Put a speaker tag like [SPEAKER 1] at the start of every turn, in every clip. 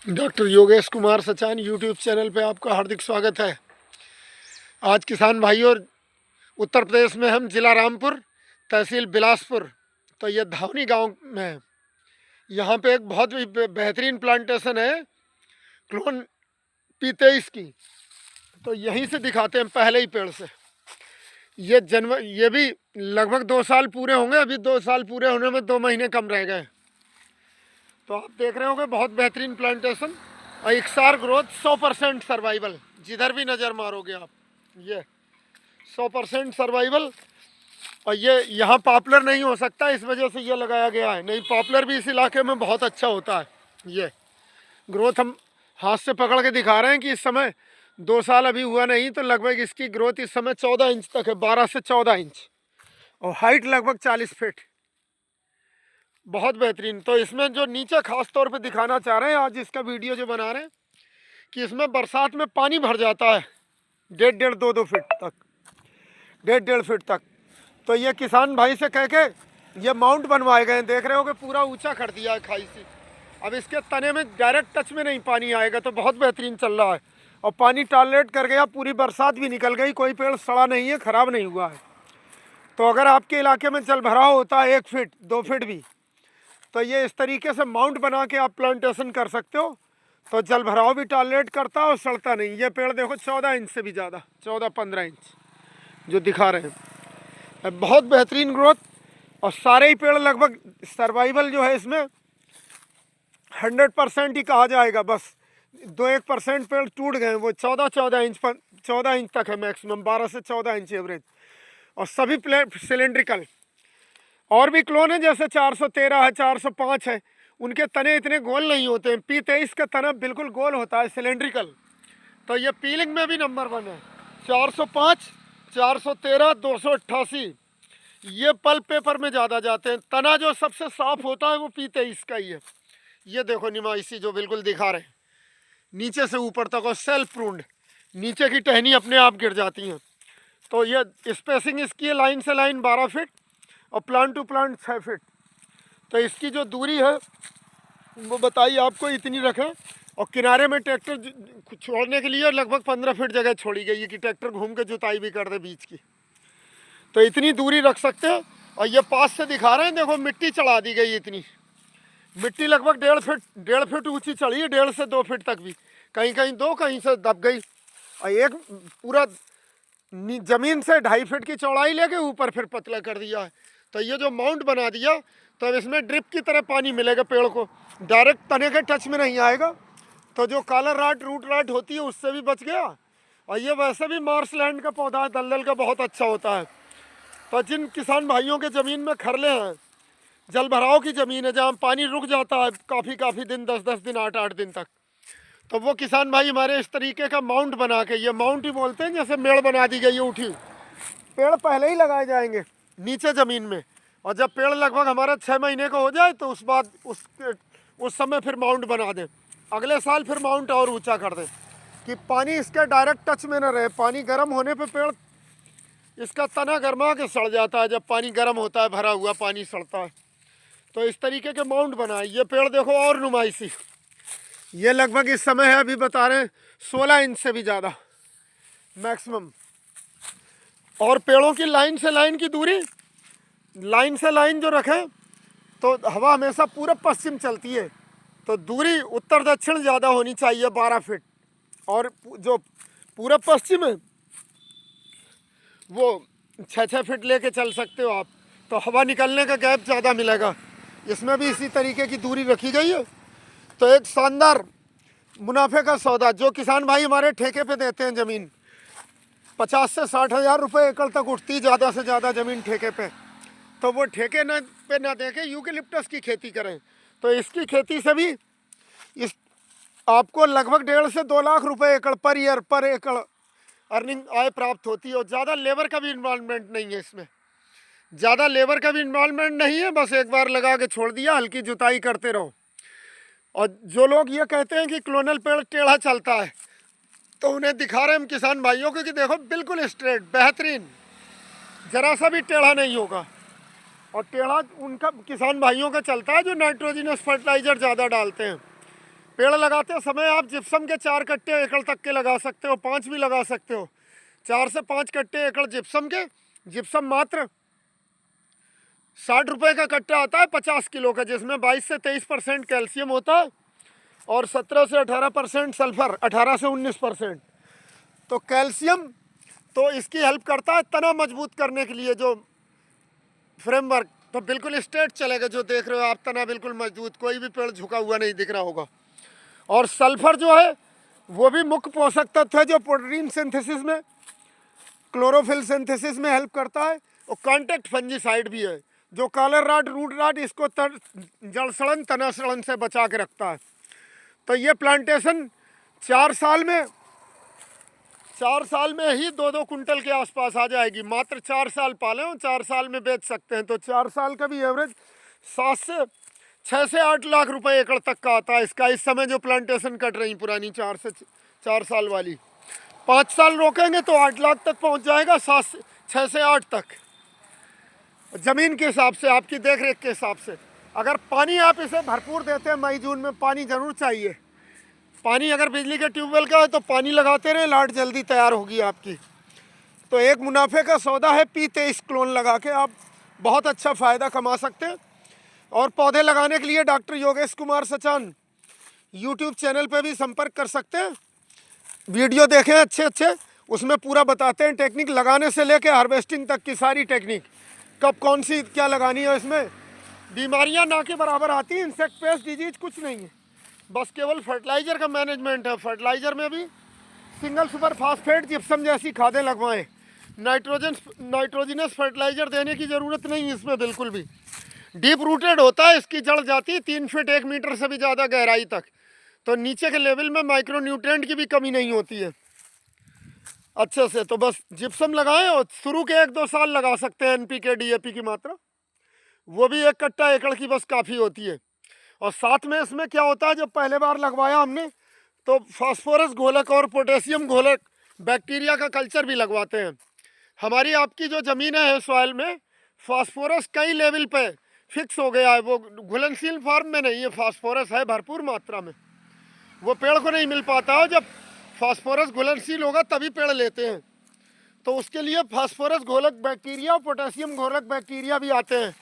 [SPEAKER 1] Doctor Yogesh Kumar Sachan YouTube channel पे आपका हार्दिक स्वागत है। आज किसान भाइयों, उत्तर प्रदेश में हम जिला रामपुर, तहसील बिलासपुर, तो ये धावनी गांव में है। यहाँ पे एक बहुत ही बेहतरीन प्लांटेशन है क्लोन P23 की। तो यहीं से दिखाते हैं पहले ही पेड़ से। ये भी लगभग 2 साल पूरे होंगे, अभी 2 साल पूरे होने में 2 महीने कम रह गए। तो आप देख रहे होंगे बहुत बेहतरीन प्लांटेशन और इकसार ग्रोथ, 100% सर्वाइवल। जिधर भी नज़र मारोगे आप, ये 100% सर्वाइवल। और ये यहाँ पॉपुलर नहीं हो सकता, इस वजह से ये लगाया गया है। नहीं, पॉपुलर भी इस इलाके में बहुत अच्छा होता है। ये ग्रोथ हम हाथ से पकड़ के दिखा रहे हैं कि इस समय 2 साल अभी हुआ नहीं, तो लगभग इसकी ग्रोथ इस समय 14 इंच तक है, 12 से 14 इंच, और हाइट लगभग 40 फीट। बहुत बेहतरीन। तो इसमें जो नीचे खास तौर पे दिखाना चाह रहे हैं, आज इसका वीडियो जो बना रहे हैं, कि इसमें बरसात में पानी भर जाता है 1.5 2 फीट तक, 1.5 फीट तक। तो ये किसान भाई से कह के ये माउंट बनवाए गए हैं। देख रहे हो कि पूरा ऊंचा कर दिया है खाई से। अब इसके तने में डायरेक्ट टच में नहीं पानी आएगा, तो बहुत बेहतरीन चल रहा है। और पानी टॉलरेट कर गया, पूरी बरसात भी निकल गई, कोई पेड़ सड़ा नहीं है, ख़राब नहीं हुआ है। तो अगर आपके इलाके में जल भराव होता है 1 फीट 2 फीट भी, तो ये इस तरीके से माउंट बना के आप प्लांटेशन कर सकते हो। तो जल भराव भी टॉलरेट करता है और सड़ता नहीं। ये पेड़ देखो 14 इंच से भी ज़्यादा, 14-15 इंच जो दिखा रहे हैं। बहुत बेहतरीन ग्रोथ। और सारे ही पेड़ लगभग सर्वाइवल जो है इसमें 100% ही कहा जाएगा। बस 2-1% पेड़ टूट गए हैं, वो 14 इंच तक है मैक्सिमम, 12 से 14 इंच एवरेज। और सभी प्लेट सिलेंड्रिकल। और भी क्लोन है, जैसे 413 है, 405 है, उनके तने इतने गोल नहीं होते हैं। P23 का तना बिल्कुल गोल होता है, सिलेंड्रिकल। तो ये पीलिंग में भी नंबर 1 है। 405, 413, 288, ये पल्प पेपर में ज़्यादा जाते हैं। तना जो सबसे साफ होता है वो P23 का ही है। ये देखो निमाइसी जो बिल्कुल दिखा रहे हैं, नीचे से ऊपर तक, और सेल्फ प्रून्ड, नीचे की टहनी अपने आप गिर जाती हैं। तो ये स्पेसिंग इसकी है लाइन से लाइन 12 फीट और प्लांट टू प्लांट 6 फीट। तो इसकी जो दूरी है वो बताइए आपको, इतनी रखें। और किनारे में ट्रैक्टर छोड़ने के लिए लगभग 15 फीट जगह छोड़ी गई है कि ट्रैक्टर घूम के जुताई भी कर दे बीच की। तो इतनी दूरी रख सकते हैं। और ये पास से दिखा रहे हैं, देखो मिट्टी चढ़ा दी गई। इतनी मिट्टी लगभग 1.5 फीट ऊंची चढ़ी है, 1.5 से 2 फीट तक भी, कहीं कहीं 2, कहीं से दब गई। और एक पूरा ज़मीन से 2.5 फीट की चौड़ाई लेके ऊपर फिर पतला कर दिया है। तो ये जो माउंट बना दिया, तो अब इसमें ड्रिप की तरह पानी मिलेगा पेड़ को, डायरेक्ट तने के टच में नहीं आएगा। तो जो कॉलर राट, रूट राट होती है, उससे भी बच गया। और ये वैसे भी मार्शलैंड का पौधा है, दलदल का, बहुत अच्छा होता है। तो जिन किसान भाइयों के ज़मीन में खरले हैं, जल भराव की ज़मीन है, जहाँ पानी रुक जाता है काफ़ी दिन, 10-10 दिन, 8-8 दिन तक, तो वो किसान भाई हमारे इस तरीके का माउंट बना के, ये माउंट ही बोलते हैं, जैसे मेड़ बना दी गई है उठी। पेड़ पहले ही लगाए जाएंगे नीचे ज़मीन में, और जब पेड़ लगभग हमारा 6 महीने का हो जाए, तो उस बाद उस समय फिर माउंट बना दें। अगले साल फिर माउंट और ऊंचा कर दें कि पानी इसके डायरेक्ट टच में न रहे। पानी गर्म होने पे पेड़, इसका तना गर्मा के सड़ जाता है। जब पानी गर्म होता है, भरा हुआ पानी सड़ता है। तो इस तरीके के माउंट बनाए। ये पेड़ देखो और नुमाइशी, ये लगभग इस समय है, अभी बता रहे हैं 16 इंच से भी ज़्यादा मैक्सिमम। और पेड़ों की लाइन से लाइन की दूरी, लाइन से लाइन जो रखें, तो हवा हमेशा पूरब पश्चिम चलती है, तो दूरी उत्तर दक्षिण ज़्यादा होनी चाहिए, 12 फीट। और जो पूरब पश्चिम है वो 6-6 फीट लेके चल सकते हो आप, तो हवा निकलने का गैप ज़्यादा मिलेगा। इसमें भी इसी तरीके की दूरी रखी गई है। तो एक शानदार मुनाफे का सौदा। जो किसान भाई हमारे ठेके पे देते हैं ज़मीन, 50 से 60 हज़ार रुपये एकड़ तक उठती, ज़्यादा से ज़्यादा ज़मीन ठेके पे, तो वो ठेके पे ना देके यूकेलिप्टस की खेती करें। तो इसकी खेती से भी इस आपको लगभग 1.5 से 2 लाख रुपए एकड़ पर ईयर, पर एकड़ अर्निंग आय प्राप्त होती है। और ज़्यादा लेबर का भी इन्वॉल्वमेंट नहीं है इसमें, ज़्यादा लेबर का भी इन्वॉल्वमेंट नहीं है। बस एक बार लगा के छोड़ दिया, हल्की जुताई करते रहो। और जो लोग ये कहते हैं कि क्लोनल पेड़ टेढ़ा चलता है, तो उन्हें दिखा रहे हैं हम किसान भाइयों को कि देखो बिल्कुल स्ट्रेट, बेहतरीन, ज़रा सा भी टेढ़ा नहीं होगा। और टेढ़ा उनका किसान भाइयों का चलता है जो नाइट्रोजनस फर्टिलाइज़र ज़्यादा डालते हैं। पेड़ लगाते समय आप जिप्सम के 4 कट्टे एकड़ तक के लगा सकते हो, 5 भी लगा सकते हो। 4 से 5 कट्टे एकड़ जिप्सम के। जिप्सम मात्र 60 रुपये का कट्टा आता है 50 किलो का, जिसमें 22 से 23% कैल्शियम होता है और 17 से 18% सल्फर, 18 से 19%। तो कैल्शियम तो इसकी हेल्प करता है तना मजबूत करने के लिए, जो फ्रेमवर्क तो बिल्कुल स्ट्रेट चलेगा। जो देख रहे हो आप, तना बिल्कुल मजबूत, कोई भी पेड़ झुका हुआ नहीं दिख रहा होगा। और सल्फर जो है वो भी मुख्य पोषक तत्व है जो प्रोटीन सिंथेसिस में, क्लोरोफिल सिंथेसिस में हेल्प करता है। और कॉन्टैक्ट फंजीसाइड भी है जो कॉलर रॉट, रूट रॉट, इसको जड़ सड़न, तना सड़न से बचा के रखता है। तो ये प्लांटेशन 4 साल में ही 2-2 कुंटल के आसपास आ जाएगी। मात्र 4 साल पाले हो, 4 साल में बेच सकते हैं। तो 4 साल का भी एवरेज 6 से 8 लाख रुपए एकड़ तक का आता है इसका। इस समय जो प्लांटेशन कट रही पुरानी 4 साल वाली, 5 साल रोकेंगे तो 8 लाख तक पहुंच जाएगा, 6 से 8 तक, ज़मीन के हिसाब से, आपकी देख रेख के हिसाब से। अगर पानी आप इसे भरपूर देते हैं, मई जून में पानी ज़रूर चाहिए। पानी अगर बिजली के ट्यूबवेल का है तो पानी लगाते रहे, लाट जल्दी तैयार होगी आपकी। तो एक मुनाफे का सौदा है। P23 क्लोन लगा के आप बहुत अच्छा फ़ायदा कमा सकते हैं। और पौधे लगाने के लिए doctor Yogesh Kumar Sachan YouTube channel पे भी संपर्क कर सकते हैं। वीडियो देखें अच्छे, उसमें पूरा बताते हैं टेक्निक, लगाने से लेके हार्वेस्टिंग तक की सारी टेक्निक, कब कौन सी क्या लगानी है। इसमें बीमारियां ना के बराबर आती हैं, इंसेक्ट पेस्ट डिजीज कुछ नहीं है, बस केवल फर्टिलाइज़र का मैनेजमेंट है। फर्टिलाइज़र में भी सिंगल सुपर फास्फेट, जिप्सम जैसी खादें लगवाएं। नाइट्रोजनस फर्टिलाइज़र देने की ज़रूरत नहीं है इसमें बिल्कुल भी। डीप रूटेड होता है, इसकी जड़ जाती है 3 फीट 1 मीटर से भी ज़्यादा गहराई तक। तो नीचे के लेवल में माइक्रो न्यूट्रिएंट की भी कमी नहीं होती है अच्छे से। तो बस जिप्सम लगाएं और शुरू के 1-2 साल लगा सकते हैं। NPK DAP की मात्रा वो भी 1 कट्टा एकड़ की बस काफ़ी होती है। और साथ में इसमें क्या होता है, जब पहले बार लगवाया हमने तो फास्फोरस घोलक और पोटेशियम घोलक बैक्टीरिया का कल्चर भी लगवाते हैं। हमारी आपकी जो ज़मीन है सॉइल में फास्फोरस कई लेवल पे फिक्स हो गया है। वो घुलनशील फॉर्म में नहीं है, फास्फोरस है भरपूर मात्रा में, वो पेड़ को नहीं मिल पाता है। जब फास्फोरस घुलनशील होगा तभी पेड़ लेते हैं। तो उसके लिए फास्फोरस घोलक बैक्टीरिया और पोटेशियम घोलक बैक्टीरिया भी आते हैं।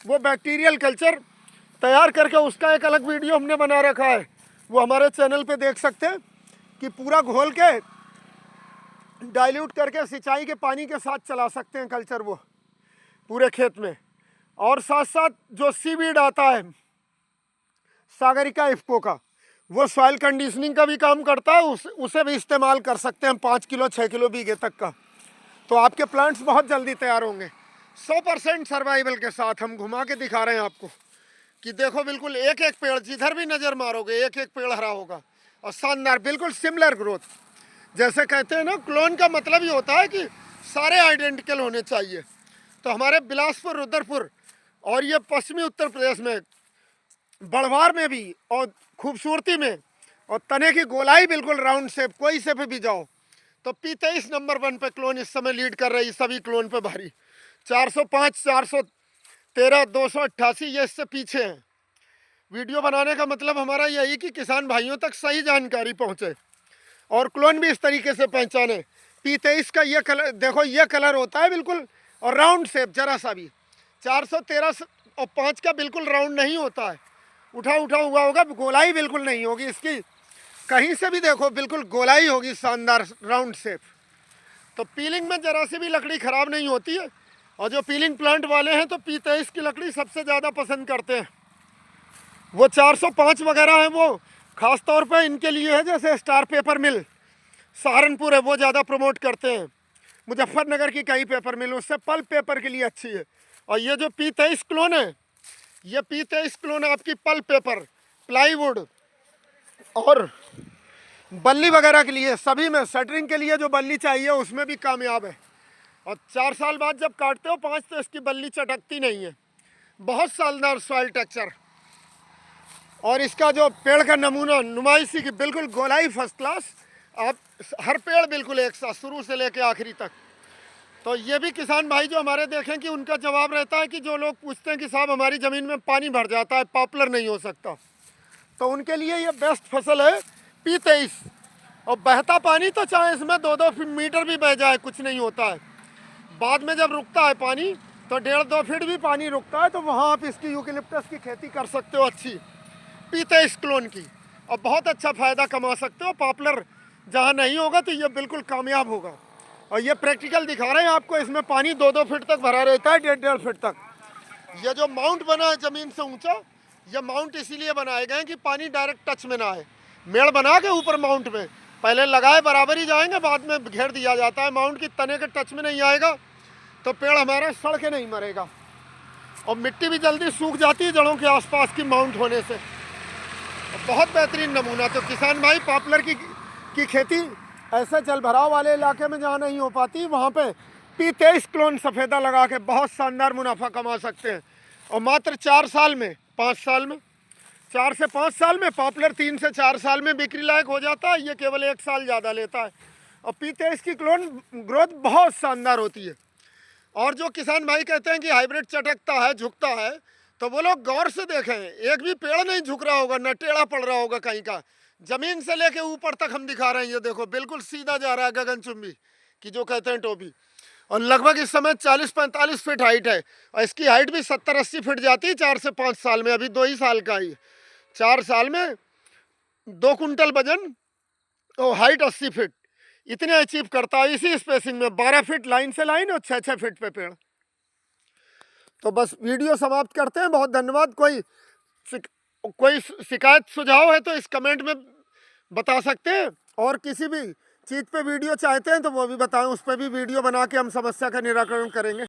[SPEAKER 1] वो बैक्टीरियल कल्चर तैयार करके उसका एक अलग वीडियो हमने बना रखा है, वो हमारे चैनल पे देख सकते हैं कि पूरा घोल के डाइल्यूट करके सिंचाई के पानी के साथ चला सकते हैं कल्चर वो पूरे खेत में। और साथ साथ जो सीवीड आता है सागरिका इफ्को का, वो सॉइल कंडीशनिंग का भी काम करता है। उसे भी इस्तेमाल कर सकते हैं 5 किलो 6 किलो बीघे तक का। तो आपके प्लांट्स बहुत जल्दी तैयार होंगे 100% सर्वाइवल के साथ। हम घुमा के दिखा रहे हैं आपको कि देखो बिल्कुल एक एक पेड़, जिधर भी नज़र मारोगे एक एक पेड़ हरा होगा और शानदार, बिल्कुल सिमिलर ग्रोथ। जैसे कहते हैं ना, क्लोन का मतलब ही होता है कि सारे आइडेंटिकल होने चाहिए। तो हमारे बिलासपुर, रुद्रपुर और ये पश्चिमी उत्तर प्रदेश में बढ़वार में भी और खूबसूरती में और तने की गोलाई बिल्कुल राउंड शेप, कोई शेप भी जाओ तो P23 नंबर 1 पे क्लोन इस समय लीड कर रही, सभी क्लोन पे भारी। 405, 413, 288 ये इससे पीछे हैं। वीडियो बनाने का मतलब हमारा यही कि किसान भाइयों तक सही जानकारी पहुंचे और क्लोन भी इस तरीके से पहचाने। P23 का ये कलर देखो, ये कलर होता है बिल्कुल और राउंड शेप, जरा सा भी 413 और 5 का बिल्कुल राउंड नहीं होता है, उठा हुआ होगा, गोलाई बिल्कुल नहीं होगी इसकी। कहीं से भी देखो बिल्कुल गोलाई होगी, शानदार राउंड शेप। तो पीलिंग में जरा सी भी लकड़ी ख़राब नहीं होती है। और जो पीलिंग प्लांट वाले हैं तो P23 की लकड़ी सबसे ज़्यादा पसंद करते हैं। वो 405 वगैरह है, वो ख़ास तौर पे इनके लिए है। जैसे स्टार पेपर मिल सहारनपुर है, वो ज़्यादा प्रमोट करते हैं। मुजफ्फरनगर की कई पेपर मिल उससे पल्प पेपर के लिए अच्छी है। और ये जो P23 क्लोन है, ये P23 क्लोन आपकी पल्प पेपर, प्लाईवुड और बल्ली वगैरह के लिए, सभी में शटरिंग के लिए जो बल्ली चाहिए उसमें भी कामयाब है। और 4 साल बाद जब काटते हो 5 तो इसकी बल्ली चटकती नहीं है। बहुत शानदार सॉइल टेक्सचर और इसका जो पेड़ का नमूना नुमाइशी की बिल्कुल गोलाई फर्स्ट क्लास। आप हर पेड़ बिल्कुल एक साथ शुरू से लेकर आखिरी तक। तो ये भी किसान भाई जो हमारे देखें कि उनका जवाब रहता है कि जो लोग पूछते हैं कि साहब हमारी ज़मीन में पानी भर जाता है, पॉपुलर नहीं हो सकता, तो उनके लिए ये बेस्ट फसल है P23। और बहता पानी तो चाहे इसमें 2-2 मीटर भी बह जाए कुछ नहीं होता है। बाद में जब रुकता है पानी तो 1.5-2 फीट भी पानी रुकता है, तो वहाँ आप इसकी यूकेलिप्टस की खेती कर सकते हो अच्छी P23 क्लोन की, और बहुत अच्छा फ़ायदा कमा सकते हो। पॉपुलर जहाँ नहीं होगा तो ये बिल्कुल कामयाब होगा। और ये प्रैक्टिकल दिखा रहे हैं आपको, इसमें पानी 2-2 फीट तक भरा रहता है, 1.5 फीट तक। ये जो माउंट बना है ज़मीन से ऊंचा, ये माउंट इसीलिए बनाए गए हैं कि पानी डायरेक्ट टच में ना आए। मेड़ बना के ऊपर माउंट में पहले लगाए बराबर ही जाएंगे, बाद में घेर दिया जाता है। माउंट की तने के टच में नहीं आएगा तो पेड़ हमारा सड़ के नहीं मरेगा, और मिट्टी भी जल्दी सूख जाती है जड़ों के आसपास की माउंट होने से। बहुत बेहतरीन नमूना। तो किसान भाई, पॉपुलर की खेती ऐसे जल भराव वाले इलाके में जहाँ नहीं हो पाती, वहाँ पे P23 क्लोन सफ़ेदा लगा के बहुत शानदार मुनाफा कमा सकते हैं। और मात्र 4 साल में, 5 साल में, 4 से 5 साल में, पॉपुलर 3 से 4 साल में बिक्री लायक हो जाता है। ये केवल 1 साल ज़्यादा लेता है। और P23 की क्लोन ग्रोथ बहुत शानदार होती है। और जो किसान भाई कहते हैं कि हाइब्रिड चटकता है, झुकता है, तो वो लोग गौर से देखें, एक भी पेड़ नहीं झुक रहा होगा, न टेढ़ा पड़ रहा होगा कहीं का। जमीन से लेके ऊपर तक हम दिखा रहे हैं, ये देखो बिल्कुल सीधा जा रहा है, गगनचुंबी की जो कहते हैं टोपी। और लगभग इस समय 40-45 फीट हाइट है, और इसकी हाइट भी 70-80 फीट जाती है 4 से 5 साल में। अभी 2 ही साल का ही, 4 साल में 2 कुंटल वजन और हाइट 80 फीट, इतने अचीव करता है इसी स्पेसिंग में। 12 फीट लाइन से लाइन और 6-6 फीट पे पेड़। तो बस वीडियो समाप्त करते हैं। बहुत धन्यवाद। कोई शिकायत सुझाव है तो इस कमेंट में बता सकते हैं, और किसी भी चीज़ पे वीडियो चाहते हैं तो वो भी बताएं, उस पर भी वीडियो बना के हम समस्या का निराकरण करेंगे।